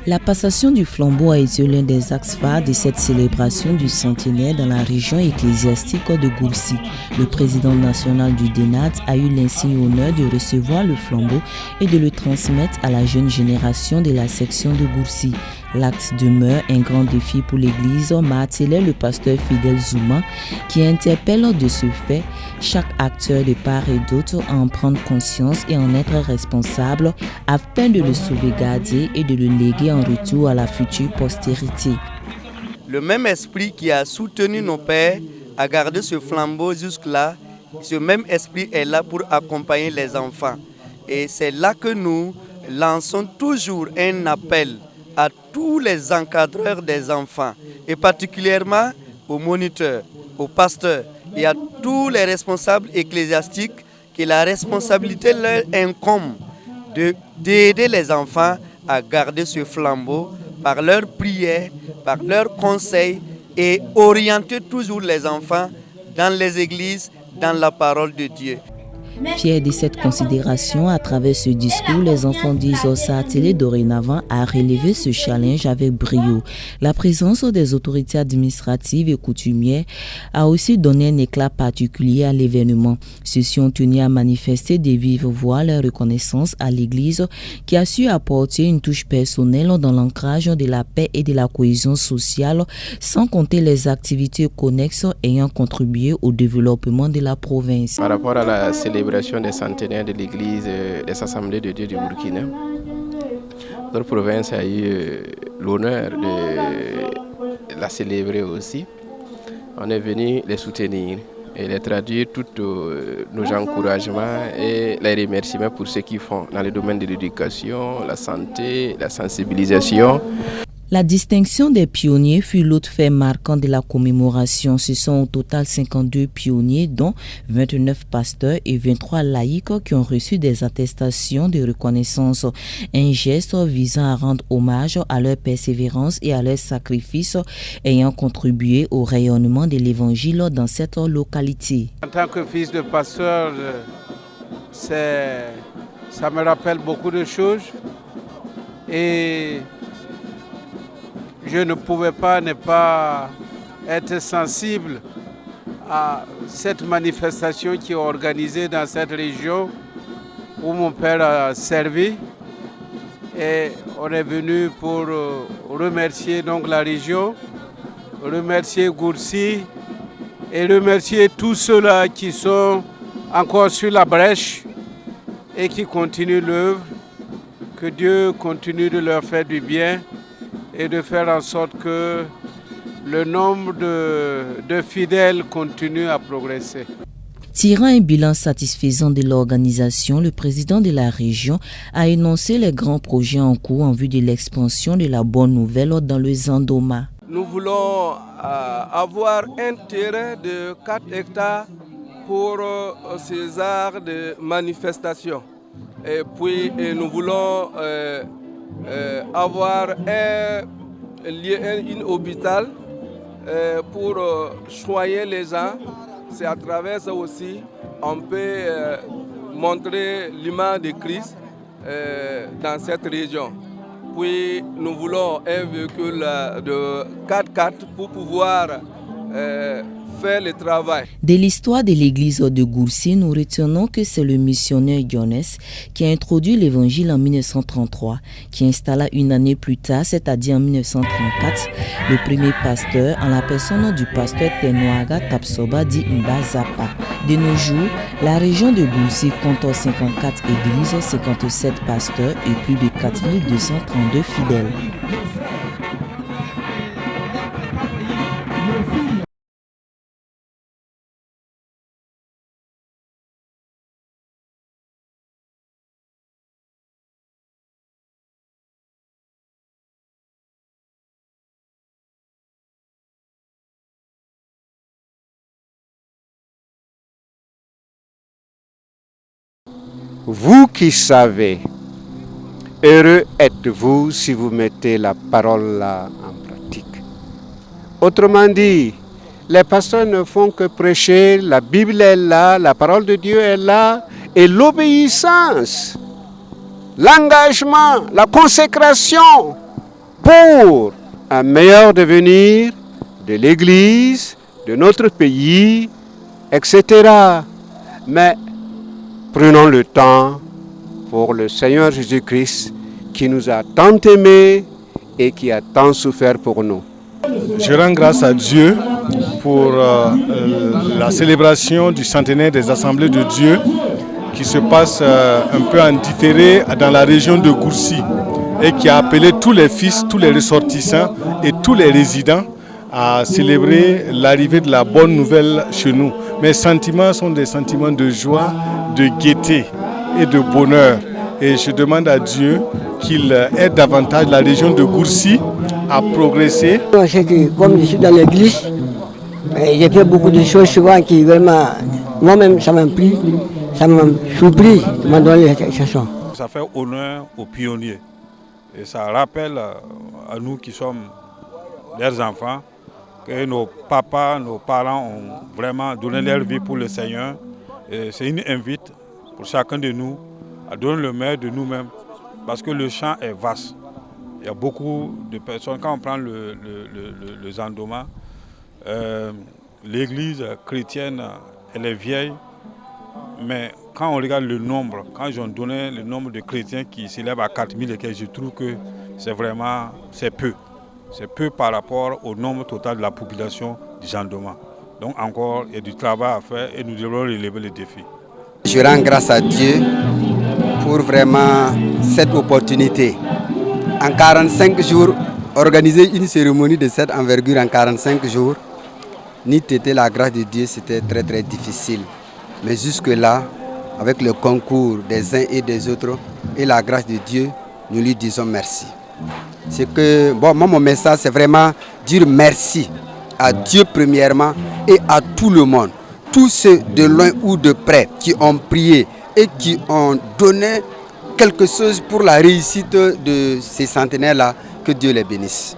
La passation du flambeau a été l'un des axes phares de cette célébration du centenaire dans la région ecclésiastique de Goulsi. Le président national du DENAD a eu l'insigne honneur de recevoir le flambeau et de le transmettre à la jeune génération de la section de Goulsi. L'acte demeure un grand défi pour l'Église, martelait le pasteur Fidèle Zouma, qui interpelle de ce fait chaque acteur de part et d'autre à en prendre conscience et en être responsable afin de le sauvegarder et de le léguer en retour à la future postérité. Le même esprit qui a soutenu nos pères à garder ce flambeau jusque-là, ce même esprit est là pour accompagner les enfants. Et c'est là que nous lançons toujours un appel à tous les encadreurs des enfants, et particulièrement aux moniteurs, aux pasteurs et à tous les responsables ecclésiastiques, que la responsabilité leur incombe d'aider les enfants à garder ce flambeau par leurs prières, par leurs conseils et orienter toujours les enfants dans les églises, dans la parole de Dieu. Fiers de cette considération, à travers ce discours, les enfants d'Iso s'attelent dorénavant à relever ce challenge avec brio. La présence des autorités administratives et coutumières a aussi donné un éclat particulier à l'événement. Ceux-ci ont tenu à manifester de vive voix leur reconnaissance à l'Église qui a su apporter une touche personnelle dans l'ancrage de la paix et de la cohésion sociale, sans compter les activités connexes ayant contribué au développement de la province. Par rapport à la célébration des centenaires de l'Église des Assemblées de Dieu du Burkina, notre province a eu l'honneur de la célébrer aussi. On est venu les soutenir et les traduire tous nos encouragements et les remerciements pour ce qu'ils font dans le domaine de l'éducation, la santé, la sensibilisation. La distinction des pionniers fut l'autre fait marquant de la commémoration. Ce sont au total 52 pionniers, dont 29 pasteurs et 23 laïcs qui ont reçu des attestations de reconnaissance. Un geste visant à rendre hommage à leur persévérance et à leur sacrifice ayant contribué au rayonnement de l'évangile dans cette localité. En tant que fils de pasteur, ça me rappelle beaucoup de choses et je ne pouvais pas ne pas être sensible à cette manifestation qui est organisée dans cette région où mon père a servi. Et on est venu pour remercier donc la région, remercier Goulsi et remercier tous ceux-là qui sont encore sur la brèche et qui continuent l'œuvre. Que Dieu continue de leur faire du bien et de faire en sorte que le nombre de fidèles continue à progresser. Tirant un bilan satisfaisant de l'organisation, le président de la région a énoncé les grands projets en cours en vue de l'expansion de la bonne nouvelle dans le Zandoma. Nous voulons avoir un terrain de 4 hectares pour ces arts de manifestation. Et puis nous voulons avoir un hôpital pour soigner les gens. C'est à travers ça aussi on peut montrer l'image de Christ dans cette région. Puis nous voulons un véhicule de 4x4 pour pouvoir faire le travail. De l'histoire de l'église de Goulsi, nous retenons que c'est le missionnaire Yones qui a introduit l'évangile en 1933, qui installa une année plus tard, c'est-à-dire en 1934, le premier pasteur en la personne du pasteur Tenoaga Tapsoba dit Mbazapa. De nos jours, la région de Goulsi compte 54 églises, 57 pasteurs et plus de 4232 fidèles. Vous qui savez, heureux êtes-vous si vous mettez la parole là en pratique. Autrement dit, les pasteurs ne font que prêcher, la Bible est là, la parole de Dieu est là, et l'obéissance, l'engagement, la consécration pour un meilleur devenir de l'Église, de notre pays, etc. Mais prenons le temps pour le Seigneur Jésus-Christ qui nous a tant aimés et qui a tant souffert pour nous. Je rends grâce à Dieu pour la célébration du centenaire des Assemblées de Dieu qui se passe un peu en différé dans la région de Gourcy et qui a appelé tous les fils, tous les ressortissants et tous les résidents à célébrer l'arrivée de la bonne nouvelle chez nous. Mes sentiments sont des sentiments de joie, de gaieté et de bonheur. Et je demande à Dieu qu'il aide davantage la région de Gourcy à progresser. Comme je suis dans l'église, j'ai fait beaucoup de choses souvent qui vraiment, moi-même, ça m'a pris, ça m'a surpris, ça m'a donné cette chanson. Ça fait honneur aux pionniers et ça rappelle à nous qui sommes leurs enfants que nos papas, nos parents ont vraiment donné leur vie pour le Seigneur. C'est une invite pour chacun de nous à donner le meilleur de nous-mêmes parce que le champ est vaste. Il y a beaucoup de personnes, quand on prend le Zandoma, l'église chrétienne, elle est vieille, mais quand on regarde le nombre, quand ils ont donné le nombre de chrétiens qui s'élève à 4000 et quelques, je trouve que c'est peu. C'est peu par rapport au nombre total de la population du Zandoma. Donc encore, il y a du travail à faire et nous devons relever les défis. Je rends grâce à Dieu pour vraiment cette opportunité. En 45 jours, organiser une cérémonie de cette envergure en 45 jours, ni t'étais la grâce de Dieu, c'était très très difficile. Mais jusque-là, avec le concours des uns et des autres et la grâce de Dieu, nous lui disons merci. C'est que, bon, moi mon message c'est vraiment dire merci à Dieu premièrement et à tout le monde. Tous ceux de loin ou de près qui ont prié et qui ont donné quelque chose pour la réussite de ces centenaires-là, que Dieu les bénisse.